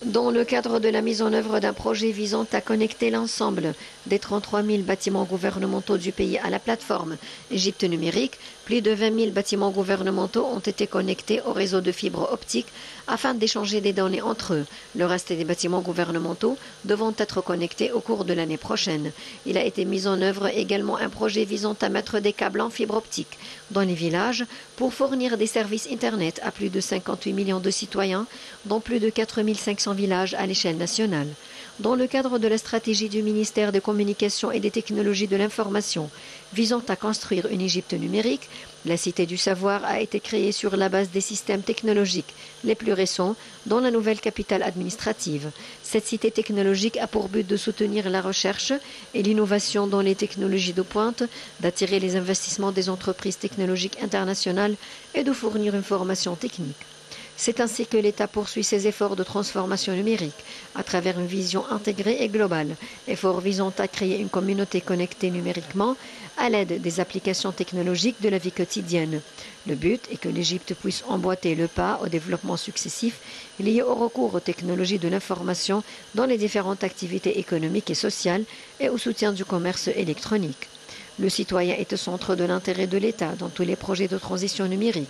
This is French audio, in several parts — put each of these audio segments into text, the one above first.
Dans le cadre de la mise en œuvre d'un projet visant à connecter l'ensemble des 33 000 bâtiments gouvernementaux du pays à la plateforme Égypte numérique, plus de 20 000 bâtiments gouvernementaux ont été connectés au réseau de fibre optique afin d'échanger des données entre eux. Le reste des bâtiments gouvernementaux devront être connectés au cours de l'année prochaine. Il a été mis en œuvre également un projet visant à mettre des câbles en fibre optique dans les villages pour fournir des services Internet à plus de 58 millions de citoyens, dont plus de 4 500 villages à l'échelle nationale. Dans le cadre de la stratégie du ministère des Communications et des Technologies de l'Information visant à construire une Égypte numérique, la Cité du Savoir a été créée sur la base des systèmes technologiques les plus récents dans la nouvelle capitale administrative. Cette cité technologique a pour but de soutenir la recherche et l'innovation dans les technologies de pointe, d'attirer les investissements des entreprises technologiques internationales et de fournir une formation technique. C'est ainsi que l'État poursuit ses efforts de transformation numérique à travers une vision intégrée et globale, efforts visant à créer une communauté connectée numériquement à l'aide des applications technologiques de la vie quotidienne. Le but est que l'Égypte puisse emboîter le pas au développement successif lié au recours aux technologies de l'information dans les différentes activités économiques et sociales et au soutien du commerce électronique. Le citoyen est au centre de l'intérêt de l'État dans tous les projets de transition numérique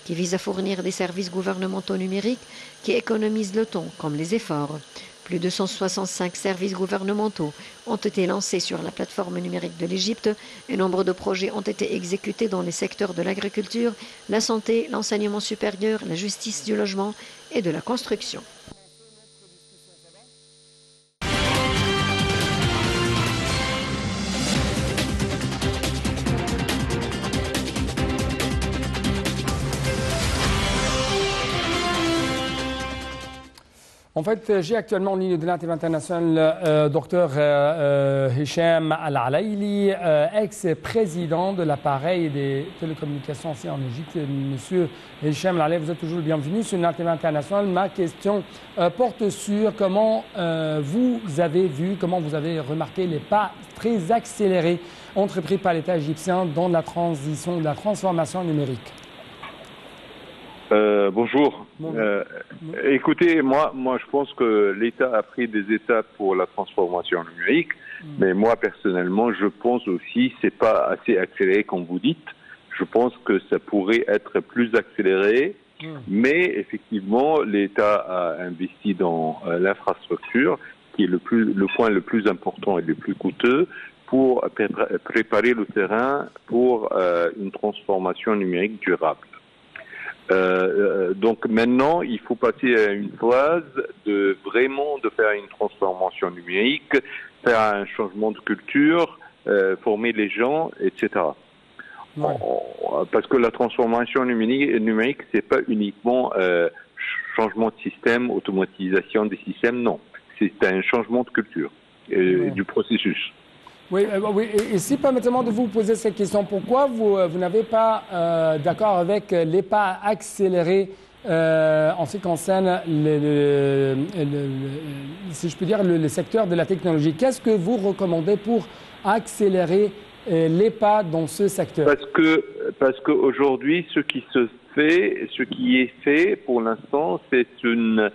qui visent à fournir des services gouvernementaux numériques qui économisent le temps, comme les efforts. Plus de 165 services gouvernementaux ont été lancés sur la plateforme numérique de l'Égypte et nombre de projets ont été exécutés dans les secteurs de l'agriculture, la santé, l'enseignement supérieur, la justice, du logement et de la construction. En fait, j'ai actuellement en ligne de l'Antenne internationale Dr Hicham Al-Alayli, ex-président de l'appareil des télécommunications en Égypte. Monsieur Hicham Al-Alayli, vous êtes toujours le bienvenu sur l'Antenne internationale. Ma question porte sur comment vous avez vu, comment vous avez remarqué les pas très accélérés entrepris par l'État égyptien dans la transition, la transformation numérique. Bonjour. Écoutez, moi, je pense que l'État a pris des étapes pour la transformation numérique, mais moi, personnellement, je pense aussi que c'est pas assez accéléré comme vous dites. Je pense que ça pourrait être plus accéléré, mais effectivement, l'État a investi dans l'infrastructure, qui est le point le plus important et le plus coûteux, pour préparer le terrain pour une transformation numérique durable. Donc maintenant, il faut passer à une phase de vraiment de faire une transformation numérique, faire un changement de culture, former les gens, etc. Ouais. Parce que la transformation numérique, c'est pas uniquement changement de système, automatisation des systèmes, non. C'est un changement de culture du processus. Oui, et si permettez-moi de vous poser cette question, pourquoi vous n'avez pas d'accord avec les pas accélérés en ce qui concerne, si je peux dire, le secteur de la technologie? Qu'est-ce que vous recommandez pour accélérer les pas dans ce secteur? Parce qu'aujourd'hui, ce qui est fait pour l'instant, c'est une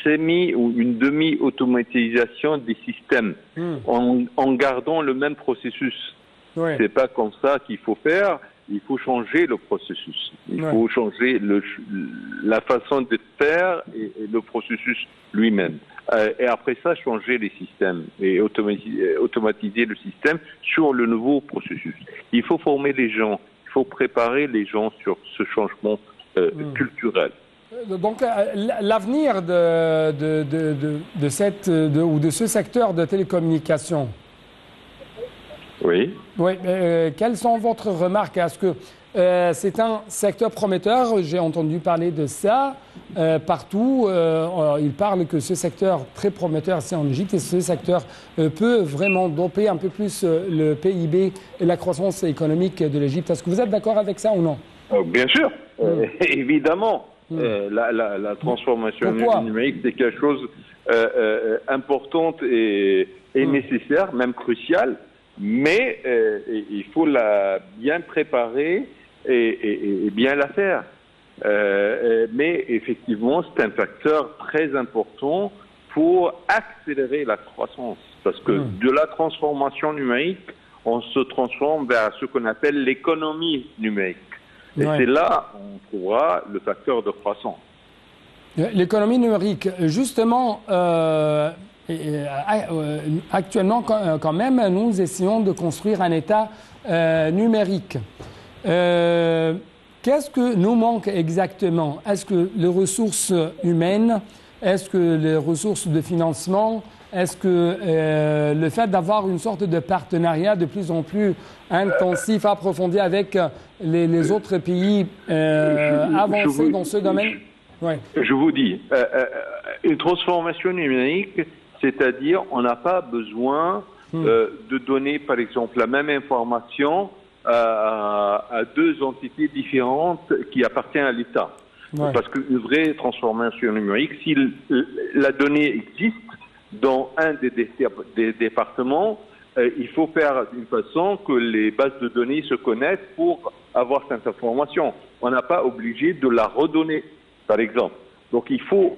semi ou une demi-automatisation des systèmes en gardant le même processus. Ouais. C'est pas comme ça qu'il faut faire. Il faut changer le processus. Il faut changer la façon de faire et le processus lui-même. Et après ça, changer les systèmes et automatiser le système sur le nouveau processus. Il faut former les gens. Il faut préparer les gens sur ce changement culturel. Donc, l'avenir de ce secteur de télécommunications. Oui. Oui. Quelles sont votre remarques? Est-ce que c'est un secteur prometteur? J'ai entendu parler de ça partout. Il parle que ce secteur très prometteur ici en Égypte, et ce secteur peut vraiment doper un peu plus le PIB et la croissance économique de l'Égypte. Est-ce que vous êtes d'accord avec ça ou non? Bien sûr, évidemment. La transformation numérique, c'est quelque chose d'important et nécessaire, même crucial, mais il faut la bien préparer et bien la faire. Mais effectivement, c'est un facteur très important pour accélérer la croissance. Parce que de la transformation numérique, on se transforme vers ce qu'on appelle l'économie numérique. Et c'est là qu'on trouvera le facteur de croissance. L'économie numérique, justement, actuellement, quand même, nous essayons de construire un État numérique. Qu'est-ce que nous manque exactement? Est-ce que les ressources humaines? Est-ce que les ressources de financement? Est-ce que le fait d'avoir une sorte de partenariat de plus en plus intensif, approfondi avec les autres pays avancés dans ce domaine? Ouais. Je vous dis, une transformation numérique, c'est-à-dire on n'a pas besoin de donner, par exemple, la même information à deux entités différentes qui appartiennent à l'État. Ouais. Parce qu'une vraie transformation numérique, si la donnée existe dans un des départements, il faut faire d'une façon que les bases de données se connaissent pour avoir cette information. On n'a pas obligé de la redonner, par exemple. Donc il faut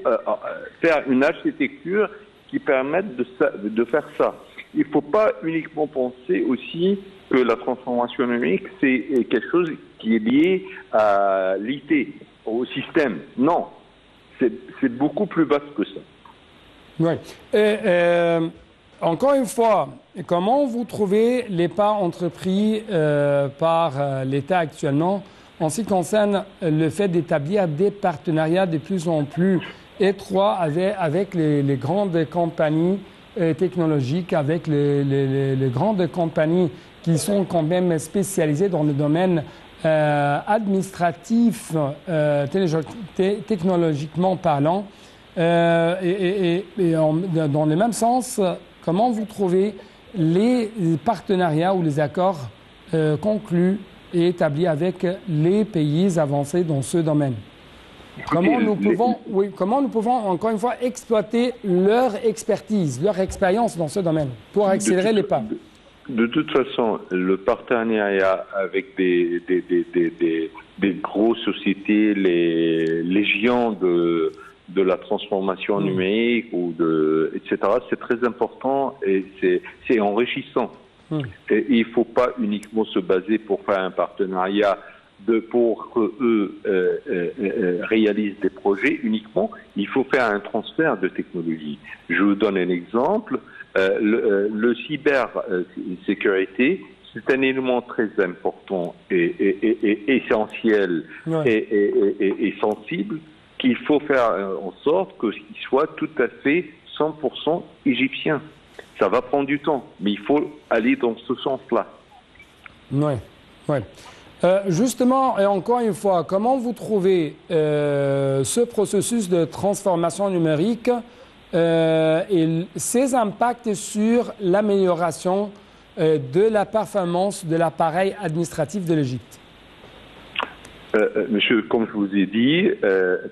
faire une architecture qui permette de faire ça. Il ne faut pas uniquement penser aussi que la transformation numérique, c'est quelque chose qui est lié à l'IT, au système. Non, c'est beaucoup plus vaste que ça. Oui. Encore une fois, comment vous trouvez les pas entrepris par l'État actuellement en ce qui concerne le fait d'établir des partenariats de plus en plus étroits avec les grandes compagnies technologiques, avec les grandes compagnies qui sont quand même spécialisées dans le domaine administratif, technologiquement parlant. Dans le même sens, comment vous trouvez les partenariats ou les accords conclus et établis avec les pays avancés dans ce domaine? Comment nous pouvons, encore une fois, exploiter leur expertise, leur expérience dans ce domaine pour accélérer les pas? De toute façon, le partenariat avec des grosses sociétés, les géants de la transformation numérique etc., c'est très important et c'est enrichissant. Et il ne faut pas uniquement se baser pour faire un partenariat pour qu'eux réalisent des projets uniquement. Il faut faire un transfert de technologie. Je vous donne un exemple. Le cybersécurité, c'est un élément très important et essentiel et sensible qu'il faut faire en sorte qu'il soit tout à fait 100% égyptien. Ça va prendre du temps, mais il faut aller dans ce sens-là. Oui, oui. Justement, et encore une fois, comment vous trouvez ce processus de transformation numérique et ses impacts sur l'amélioration de la performance de l'appareil administratif de l'Égypte? Monsieur, comme je vous ai dit,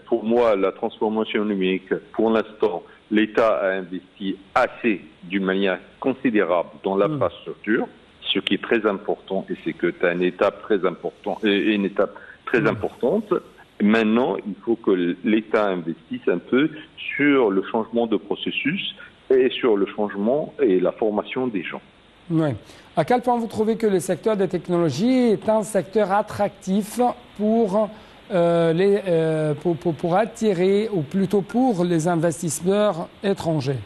pour moi, la transformation numérique, pour l'instant, l'État a investi assez, d'une manière considérable, dans l'infrastructure, ce qui est très important, et c'est que c'est une étape très importante. Maintenant, il faut que l'État investisse un peu sur le changement de processus et sur le changement et la formation des gens. Oui. À quel point vous trouvez que le secteur des technologies est un secteur attractif pour attirer, ou plutôt pour les investisseurs étrangers?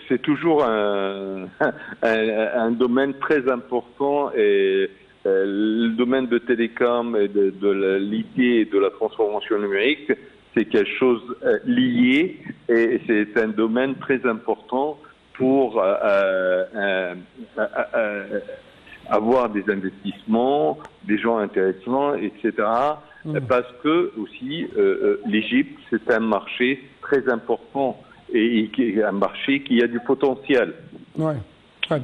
C'est toujours un domaine très important et le domaine de télécom et de l'IT et de la transformation numérique, c'est quelque chose lié et c'est un domaine très important pour avoir des investissements, des gens intéressants, etc. Parce que aussi l'Égypte, c'est un marché très important et un marché qui a du potentiel. Oui, oui.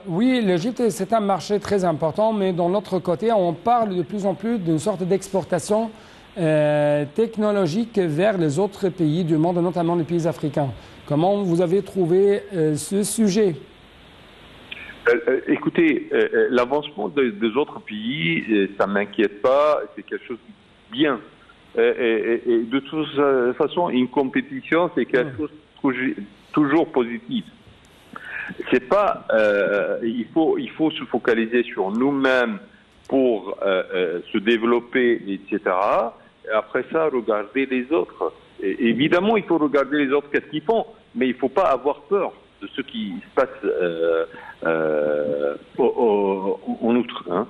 Oui, l'Égypte, c'est un marché très important, mais d'un autre côté, on parle de plus en plus d'une sorte d'exportation technologique vers les autres pays du monde, notamment les pays africains. Comment vous avez trouvé ce sujet? Écoutez, l'avancement des autres pays, ça ne m'inquiète pas, c'est quelque chose de bien. Et de toute façon, une compétition, c'est quelque chose de toujours positif. C'est pas, il faut se focaliser sur nous-mêmes pour se développer, etc. Et après ça, regarder les autres. Et évidemment, il faut regarder les autres, qu'est-ce qu'ils font, mais il ne faut pas avoir peur de ce qui se passe en outre. Hein.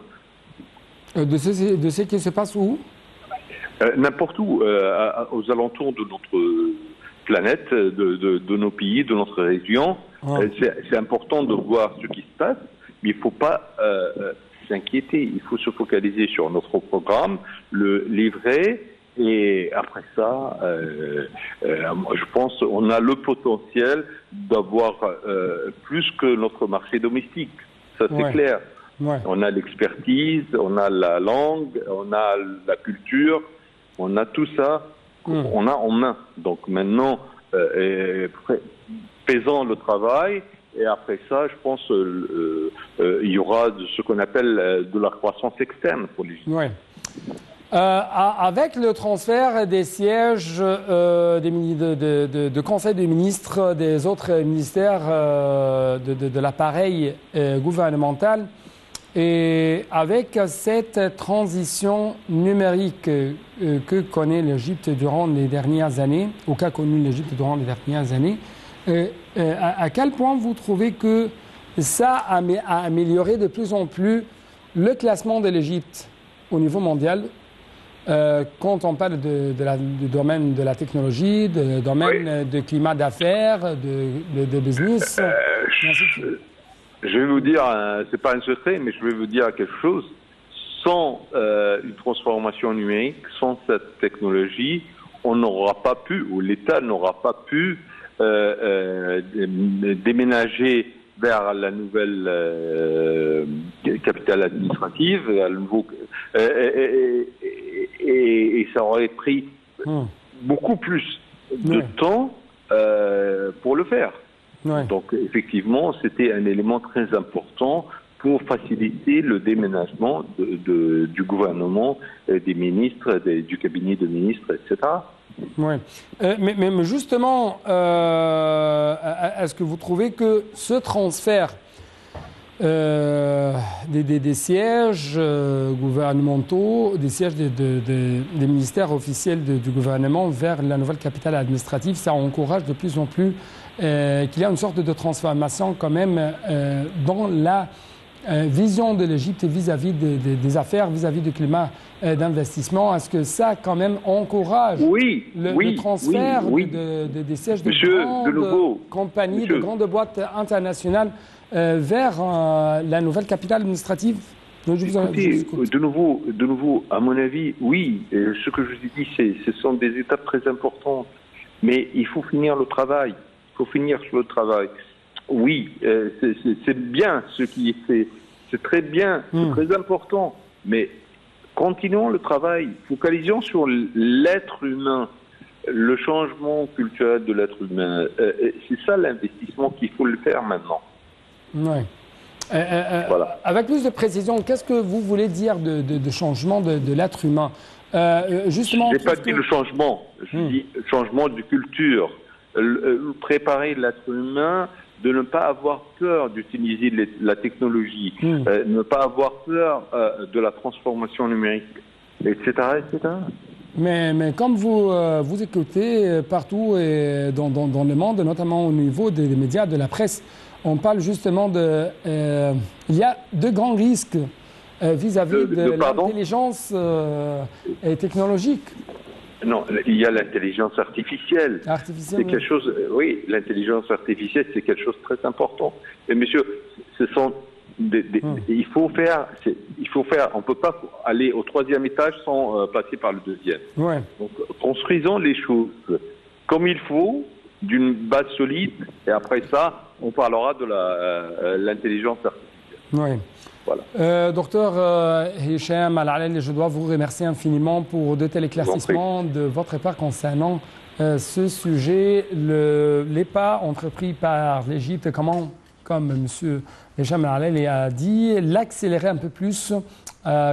De ce qui se passe où? N'importe où, aux alentours de notre planète, de nos pays, de notre région. C'est important de voir ce qui se passe, mais il ne faut pas s'inquiéter. Il faut se focaliser sur notre programme, le livrer, et après ça, je pense qu'on a le potentiel d'avoir plus que notre marché domestique. Ça, c'est clair. Ouais. On a l'expertise, on a la langue, on a la culture, on a tout ça, on a en main. Donc maintenant, faisons le travail, et après ça, je pense il y aura ce qu'on appelle de la croissance externe pour les gens. Ouais. Avec le transfert des sièges de conseil des ministres des autres ministères de l'appareil gouvernemental, et avec cette transition numérique que connaît l'Égypte durant les dernières années, ou qu'a connu l'Égypte durant les dernières années, à quel point vous trouvez que ça a amélioré de plus en plus le classement de l'Égypte au niveau mondial, quand on parle du domaine de la technologie, du domaine du climat d'affaires, de business? Je vais vous dire, c'est pas un secret, mais je vais vous dire quelque chose. Sans une transformation numérique, sans cette technologie, on n'aura pas pu, ou l'État n'aura pas pu déménager vers la nouvelle capitale administrative, à nouveau, et ça aurait pris beaucoup plus de temps pour le faire. Ouais. Donc effectivement, c'était un élément très important pour faciliter le déménagement du gouvernement, des ministres, du cabinet de ministres, etc. Oui. Mais justement, est-ce que vous trouvez que ce transfert des sièges gouvernementaux, des sièges des ministères officiels du gouvernement vers la nouvelle capitale administrative, ça encourage de plus en plus qu'il y a une sorte de transformation quand même dans la vision de l'Égypte vis-à-vis des affaires, vis-à-vis du climat d'investissement? Est-ce que ça quand même encourage le transfert des sièges de grandes compagnies, de grandes boîtes internationales vers la nouvelle capitale administrative? Écoutez, de nouveau, à mon avis, oui. Ce que je vous ai dit, ce sont des étapes très importantes. Mais il faut finir le travail. Il faut finir le travail. Oui, c'est bien ce qui est fait. C'est très bien, c'est très important. Mais continuons le travail. Focalisons sur l'être humain, le changement culturel de l'être humain. C'est ça l'investissement qu'il faut le faire maintenant. Oui. Voilà. Avec plus de précision, qu'est-ce que vous voulez dire de changement de l'être humain? Justement, je n'ai pas dit le changement, je dis changement de culture. Préparer l'être humain de ne pas avoir peur d'utiliser la technologie, ne pas avoir peur de la transformation numérique, etc. etc. Mais comme vous écoutez partout et dans le monde, notamment au niveau des médias, de la presse, on parle justement il y a de grands risques vis-à-vis de l'intelligence technologique. Non, il y a l'intelligence artificielle. C'est quelque chose. Oui, l'intelligence artificielle, c'est quelque chose de très important. Mais monsieur, ce sont il faut faire. On ne peut pas aller au 3e étage sans passer par le 2e. Ouais. Donc, construisons les choses comme il faut, d'une base solide, et après ça, on parlera de l'intelligence artificielle. Oui. Voilà. Docteur Hicham Al-Alaili, je dois vous remercier infiniment pour de tels éclaircissements de votre part concernant ce sujet, les pas entrepris par l'Égypte, comment comme M. Hicham Al-Alayli a dit, l'accélérer un peu plus,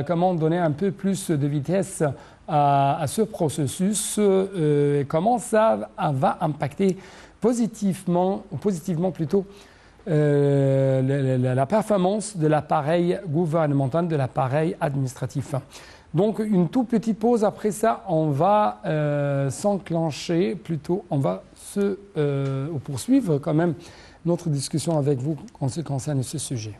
comment donner un peu plus de vitesse à ce processus, comment ça va impacter positivement plutôt la performance de l'appareil gouvernemental, de l'appareil administratif. Donc une toute petite pause, après ça on va s'enclencher, plutôt on va poursuivre quand même notre discussion avec vous en ce qui concerne ce sujet.